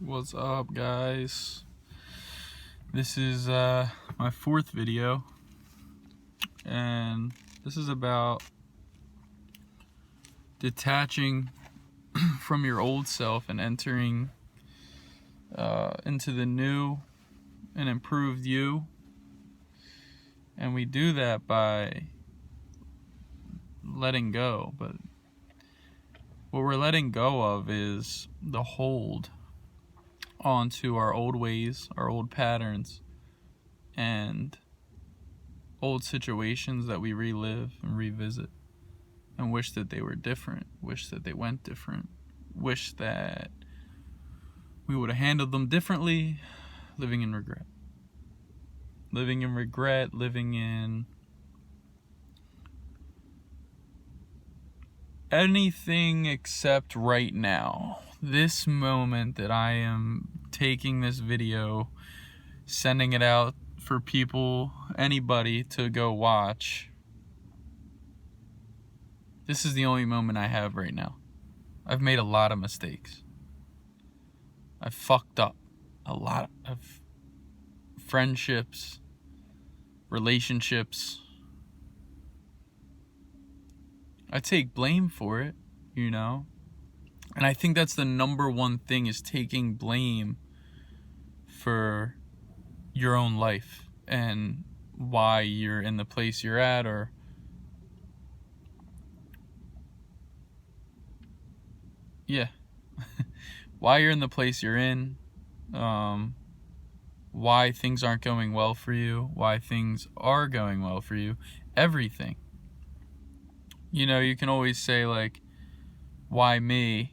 What's up, guys? This is my fourth video, and this is about detaching from your old self and entering into the new and improved you. And we do that by letting go, but what we're letting go of is the hold onto our old ways, our old patterns, and old situations that we relive and revisit and wish that they were different, wish that they went different, wish that we would have handled them differently. Living in regret, living in anything except right now. This moment that I am taking this video, sending it out for people, anybody to go watch. This is the only moment I have right now. I've made a lot of mistakes. I've fucked up a lot of friendships, relationships. I take blame for it, And I think that's the number one thing, is taking blame for your own life and why you're in the place you're at, or why you're in the place you're in, why things aren't going well for you, why things are going well for you, everything. You can always say, like, why me?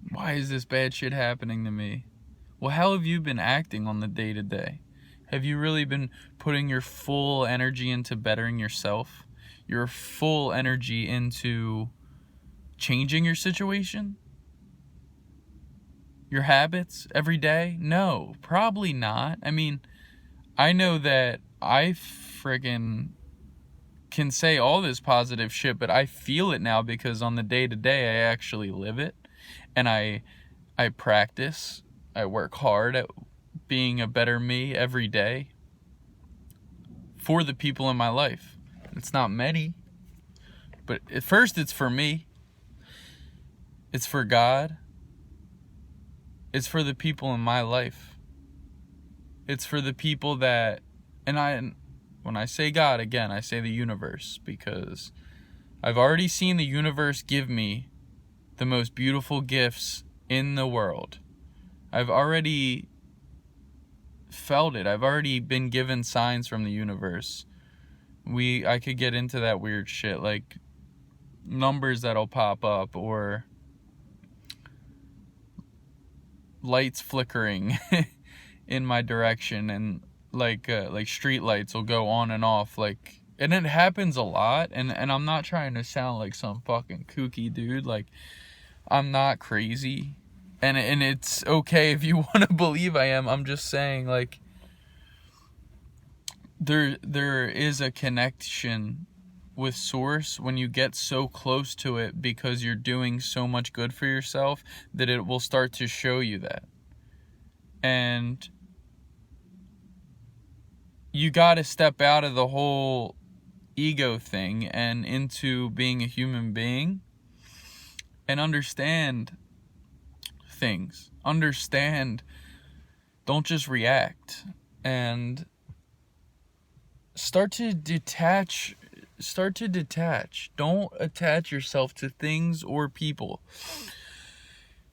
Why is this bad shit happening to me? Well, how have you been acting on the day-to-day? Have you really been putting your full energy into bettering yourself? Your full energy into changing your situation? Your habits every day? No, probably not. I mean, I know that I friggin' can say all this positive shit, but I feel it now because on the day-to-day I actually live it, and I practice. I work hard at being a better me every day for the people in my life. It's not many, but at first it's for me. It's for God. It's for the people in my life. It's for the people that, when I say God, again, I say the universe, because I've already seen the universe give me the most beautiful gifts in the world. I've already felt it. I've already been given signs from the universe. I could get into that weird shit, like numbers that'll pop up, or lights flickering in my direction, and like street lights will go on and off, and it happens a lot, and I'm not trying to sound like some fucking kooky dude. Like, I'm not crazy, and it's okay if you want to believe I am. I'm just saying, like, there is a connection with source when you get so close to it, because you're doing so much good for yourself that it will start to show you that. And you got to step out of the whole ego thing and into being a human being and understand things. Don't just react, and start to detach. Don't attach yourself to things or people,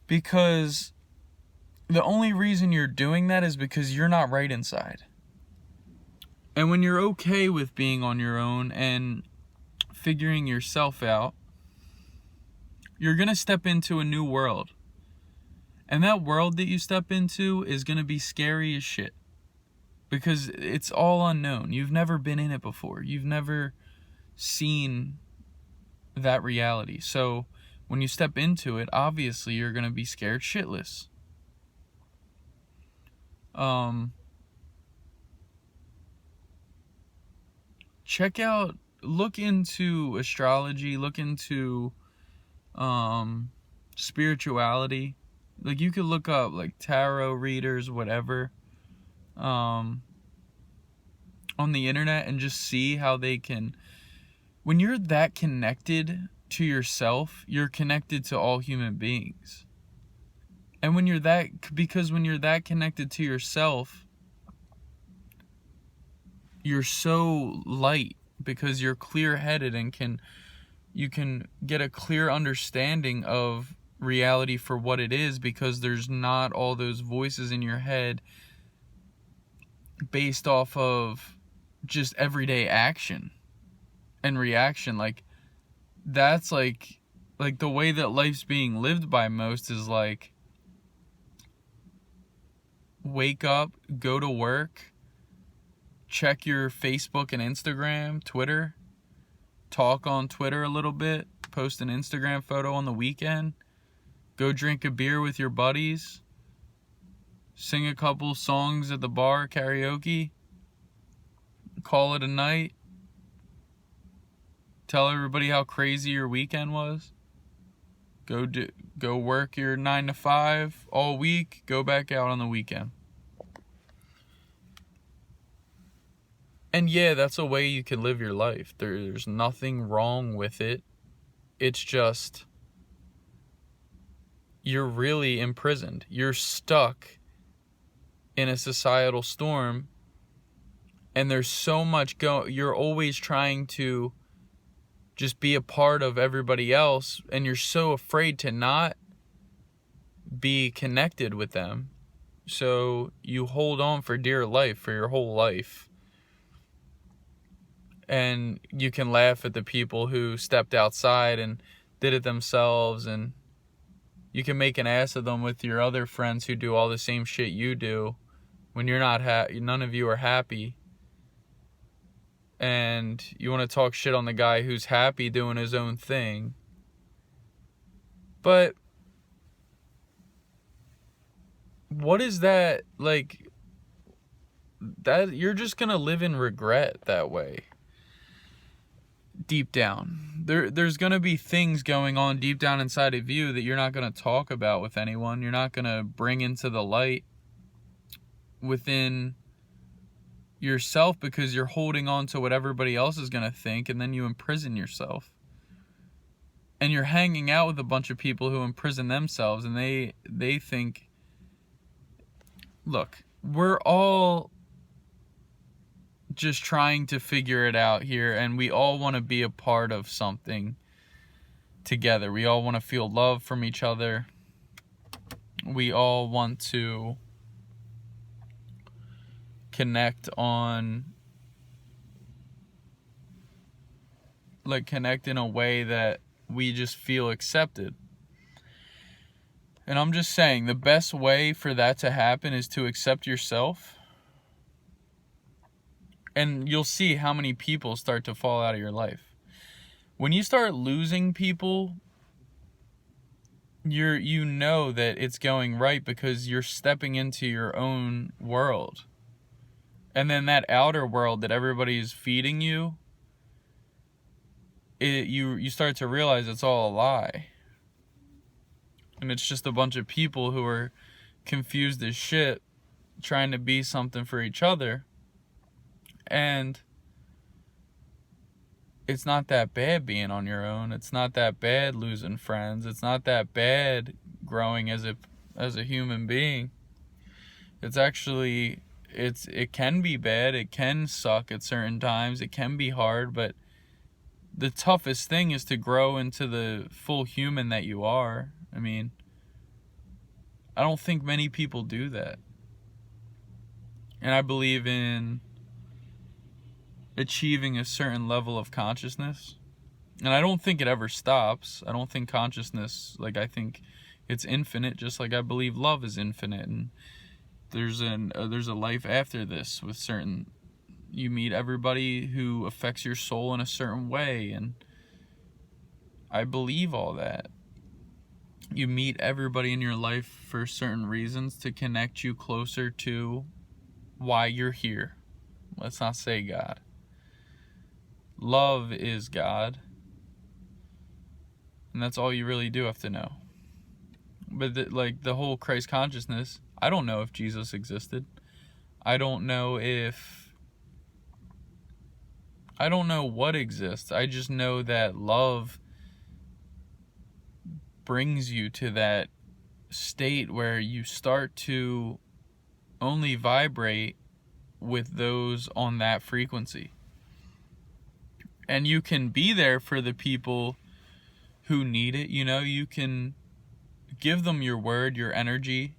because the only reason you're doing that is because you're not right inside. And when you're okay with being on your own and figuring yourself out, you're going to step into a new world. And that world that you step into is going to be scary as shit, because it's all unknown. You've never been in it before. You've never seen that reality. So when you step into it, obviously you're going to be scared shitless. Look into astrology, look into spirituality, Like, you could look up, like, tarot readers, whatever, on the internet, and just see how they can... When you're that connected to yourself, you're connected to all human beings. And when you're that connected to yourself, you're so light, because you're clear-headed and you can get a clear understanding of reality for what it is, because there's not all those voices in your head based off of just everyday action and reaction. Like, that's like the way that life's being lived by most is like, wake up, go to work, check your Facebook and Instagram, Twitter, talk on Twitter a little bit, post an Instagram photo on the weekend, go drink a beer with your buddies, sing a couple songs at the bar, karaoke, call it a night, tell everybody how crazy your weekend was, go work your 9 to 5 all week, go back out on the weekend. And yeah, that's a way you can live your life. There's nothing wrong with it. It's just, you're really imprisoned. You're stuck in a societal storm, and there's so much you're always trying to just be a part of everybody else, and you're so afraid to not be connected with them. So you hold on for dear life for your whole life. And you can laugh at the people who stepped outside and did it themselves, and you can make an ass of them with your other friends who do all the same shit you do when you're not none of you are happy. And you want to talk shit on the guy who's happy doing his own thing. But what is that, like, that you're just going to live in regret that way. Deep down, there's going to be things going on deep down inside of you that you're not going to talk about with anyone. You're not going to bring into the light within yourself, because you're holding on to what everybody else is going to think, and then you imprison yourself. And you're hanging out with a bunch of people who imprison themselves, and they think, look, we're all just trying to figure it out here, and we all want to be a part of something together. We all want to feel love from each other. We all want to connect in a way that we just feel accepted. And I'm just saying, the best way for that to happen is to accept yourself. And you'll see how many people start to fall out of your life. When you start losing people, you know that it's going right, because you're stepping into your own world. And then that outer world that everybody's feeding you, you start to realize it's all a lie. And it's just a bunch of people who are confused as shit, trying to be something for each other. And it's not that bad being on your own. It's not that bad losing friends. It's not that bad growing as a human being. It's actually, it can be bad. It can suck at certain times. It can be hard, but the toughest thing is to grow into the full human that you are. I mean, I don't think many people do that. And I believe in achieving a certain level of consciousness, and I don't think it ever stops. I don't think consciousness, I think it's infinite, just like I believe love is infinite, and there's a life after this with certain, you meet everybody who affects your soul in a certain way, and I believe all that. You meet everybody in your life for certain reasons to connect you closer to why you're here. Let's not say God. Love is God. And that's all you really do have to know. But like the whole Christ consciousness, I don't know if Jesus existed. I don't know what exists. I just know that love brings you to that state where you start to only vibrate with those on that frequency. And you can be there for the people who need it. You know, you can give them your word, your energy,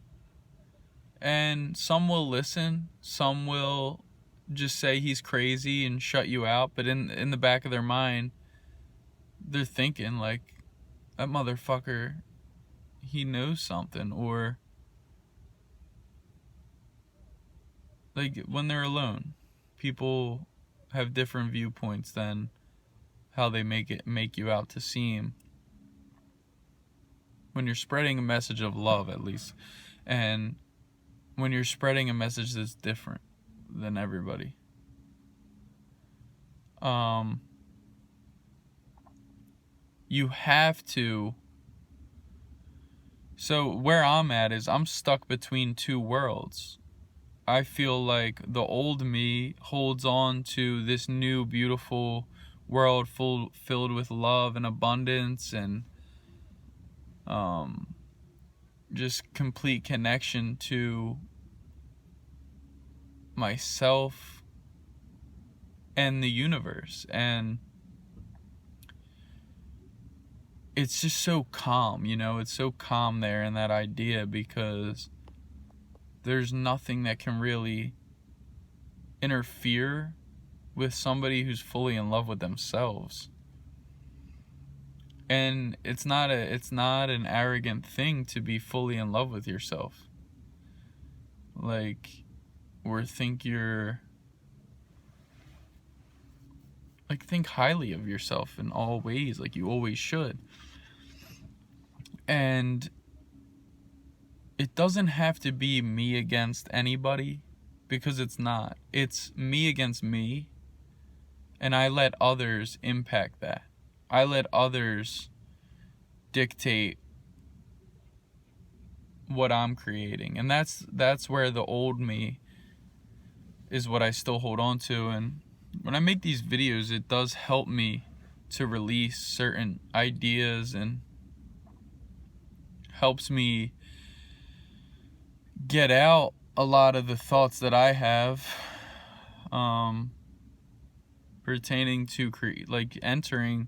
and some will listen, some will just say he's crazy and shut you out, but in the back of their mind, they're thinking like, that motherfucker, he knows something. Or like when they're alone, people have different viewpoints than how they make you out to seem when you're spreading a message of love, at least. And when you're spreading a message that's different than everybody. You have to. So where I'm at is I'm stuck between two worlds. I feel like the old me holds on to this new beautiful world filled with love and abundance and just complete connection to myself and the universe. And it's just so calm, you know, it's so calm there in that idea, because there's nothing that can really interfere with somebody who's fully in love with themselves. And it's not an arrogant thing to be fully in love with yourself. Like, or think highly of yourself in all ways, like you always should. And it doesn't have to be me against anybody, because it's not. It's me against me, and I let others impact that. I let others dictate what I'm creating. And that's where the old me is what I still hold on to. And when I make these videos, it does help me to release certain ideas and helps me get out a lot of the thoughts that I have pertaining to entering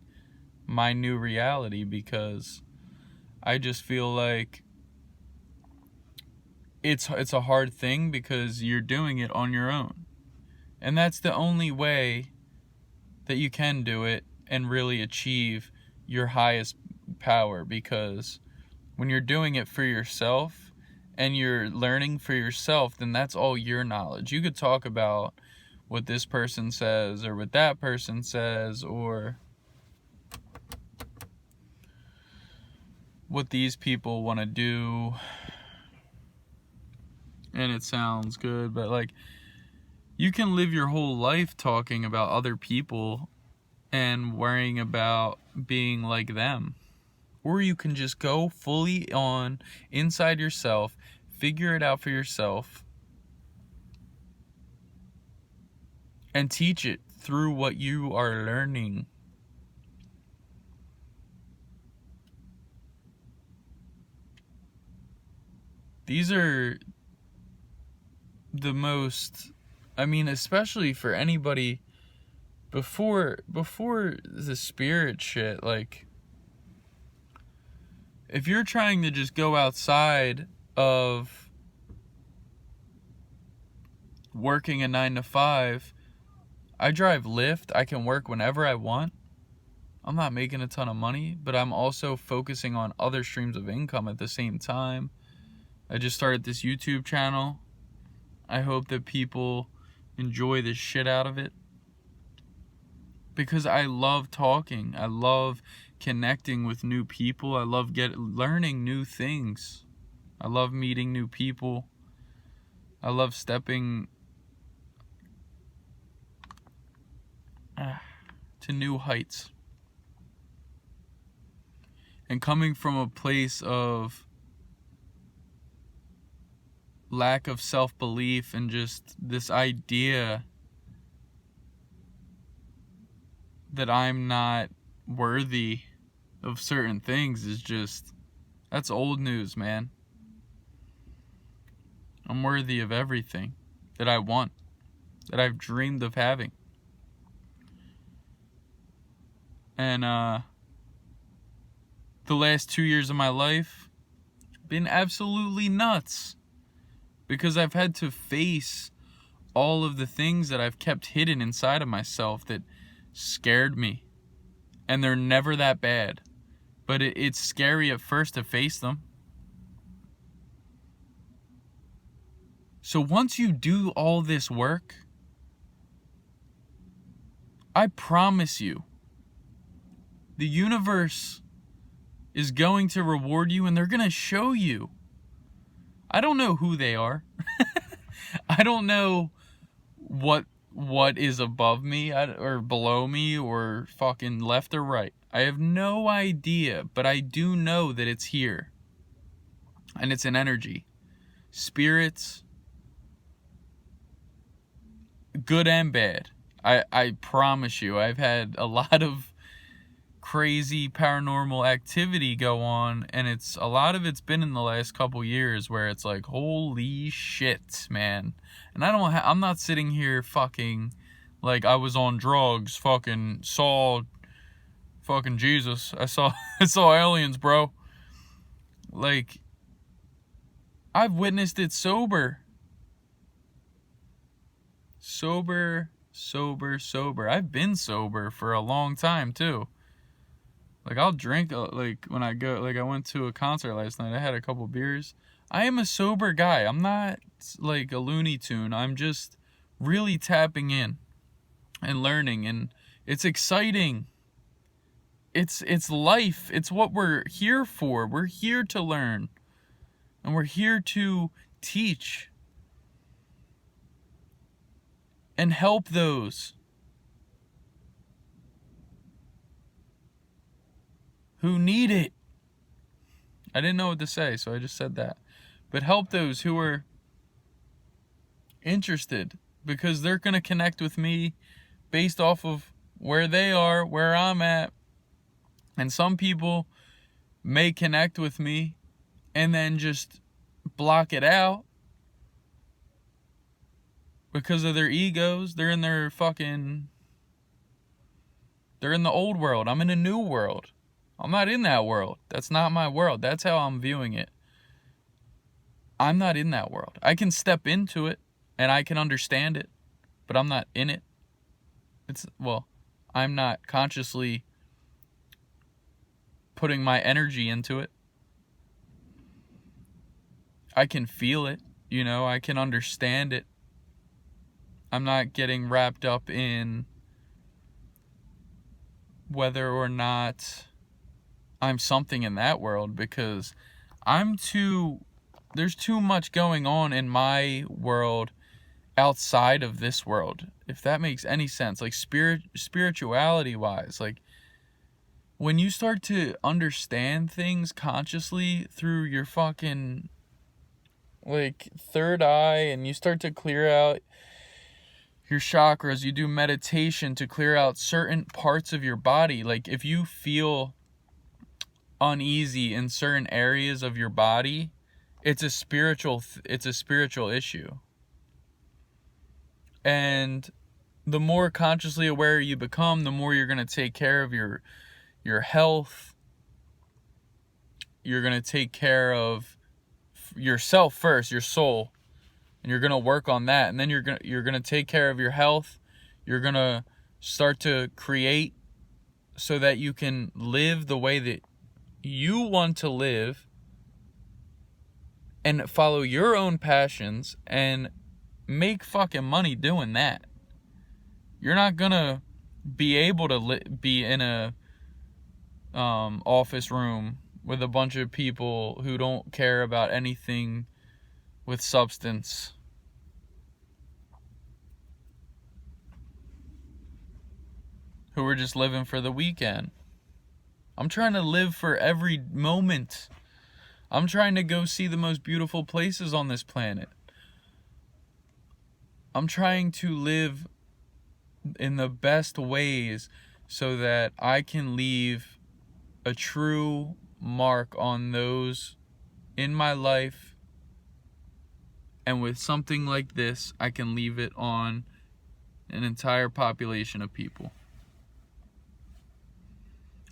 my new reality, because I just feel like it's a hard thing because you're doing it on your own. And that's the only way that you can do it and really achieve your highest power, because when you're doing it for yourself and you're learning for yourself, then that's all your knowledge. You could talk about what this person says or what that person says or what these people want to do, and it sounds good, but like, you can live your whole life talking about other people and worrying about being like them. Or you can just go fully on inside yourself, figure it out for yourself, and teach it through what you are learning. These are the most, I mean, especially for anybody before the spirit shit, like, if you're trying to just go outside of working a 9 to 5, I drive Lyft. I can work whenever I want. I'm not making a ton of money, but I'm also focusing on other streams of income at the same time. I just started this YouTube channel. I hope that people enjoy the shit out of it, because I love talking. I love connecting with new people. I love learning new things. I love meeting new people. I love stepping to new heights. And coming from a place of lack of self-belief and just this idea that I'm not worthy of certain things is just, that's old news, man. I'm worthy of everything that I want, that I've dreamed of having. And the last 2 years of my life been absolutely nuts because I've had to face all of the things that I've kept hidden inside of myself that scared me. And they're never that bad, but it's scary at first to face them. So once you do all this work, I promise you, the universe is going to reward you, and they're going to show you. I don't know who they are. I don't know what is above me or below me or fucking left or right. I have no idea, but I do know that it's here. And it's an energy. Spirits, good and bad. I promise you, I've had a lot of crazy paranormal activity go on, and a lot of it's been in the last couple years where it's like, holy shit, man. And I'm not sitting here fucking like I was on drugs, fucking saw fucking Jesus. I saw aliens, bro. Like, I've witnessed it sober. Sober. I've been sober for a long time too. Like, I'll drink, like, when I go, like, I went to a concert last night. I had a couple beers. I am a sober guy. I'm not, like, a Looney Tune. I'm just really tapping in and learning. And it's exciting. It's life. It's what we're here for. We're here to learn. And we're here to teach. And help those who need it. I didn't know what to say, so I just said that. But help those who are interested, because they're going to connect with me based off of where they are, where I'm at. And some people may connect with me and then just block it out because of their egos. They're in the old world. I'm in a new world. I'm not in that world. That's not my world. That's how I'm viewing it. I'm not in that world. I can step into it and I can understand it, but I'm not in it. I'm not consciously putting my energy into it. I can feel it, I can understand it. I'm not getting wrapped up in whether or not I'm something in that world, because there's too much going on in my world outside of this world, if that makes any sense. Like, spirituality wise, like, when you start to understand things consciously through your fucking, like, third eye, and you start to clear out your chakras, you do meditation to clear out certain parts of your body. Like, if you feel uneasy in certain areas of your body, it's a spiritual issue. And the more consciously aware you become, the more you're going to take care of your health. You're going to take care of yourself first, your soul, and you're going to work on that. And then you're going to take care of your health. You're going to start to create so that you can live the way that you want to live and follow your own passions and make fucking money doing that. You're not gonna be able to be in a office room with a bunch of people who don't care about anything with substance. Who are just living for the weekend. I'm trying to live for every moment. I'm trying to go see the most beautiful places on this planet. I'm trying to live in the best ways so that I can leave a true mark on those in my life. And with something like this, I can leave it on an entire population of people.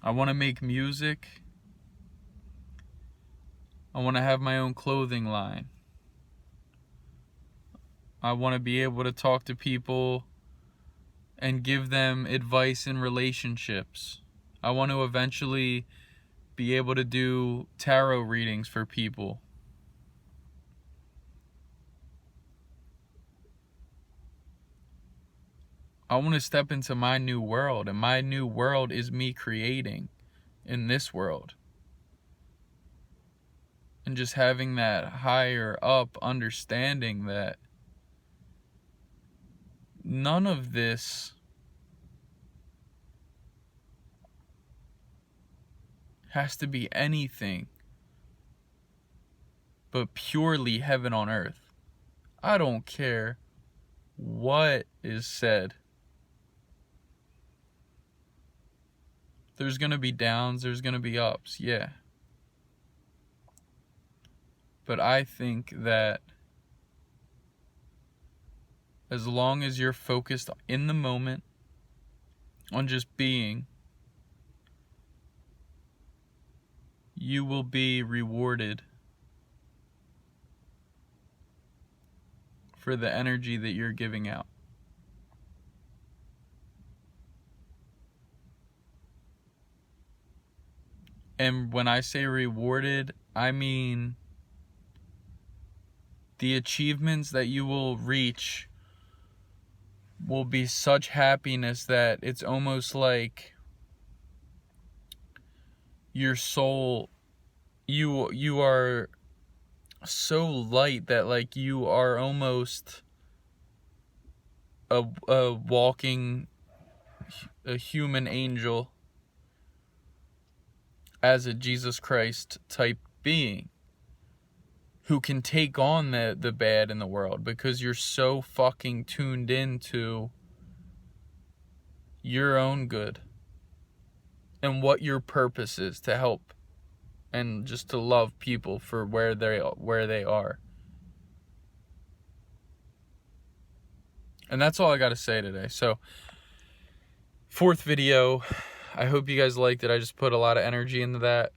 I want to make music. I want to have my own clothing line. I want to be able to talk to people and give them advice in relationships. I want to eventually be able to do tarot readings for people. I want to step into my new world, and my new world is me creating in this world. And just having that higher up understanding that none of this has to be anything but purely heaven on earth. I don't care what is said. There's going to be downs, there's going to be ups, yeah. But I think that as long as you're focused in the moment on just being, you will be rewarded for the energy that you're giving out. And when I say rewarded, I mean the achievements that you will reach will be such happiness that it's almost like your soul, you are so light that like you are almost a walking, a human angel as a Jesus Christ type being who can take on the bad in the world because you're so fucking tuned into your own good and what your purpose is to help and just to love people for where they are. And that's all I got to say today. So, 4th video. I hope you guys liked it. I just put a lot of energy into that.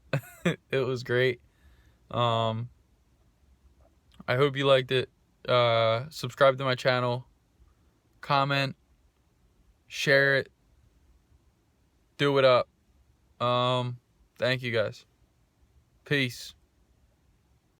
It was great. I hope you liked it. Subscribe to my channel. Comment. Share it. Do it up. Thank you guys. Peace.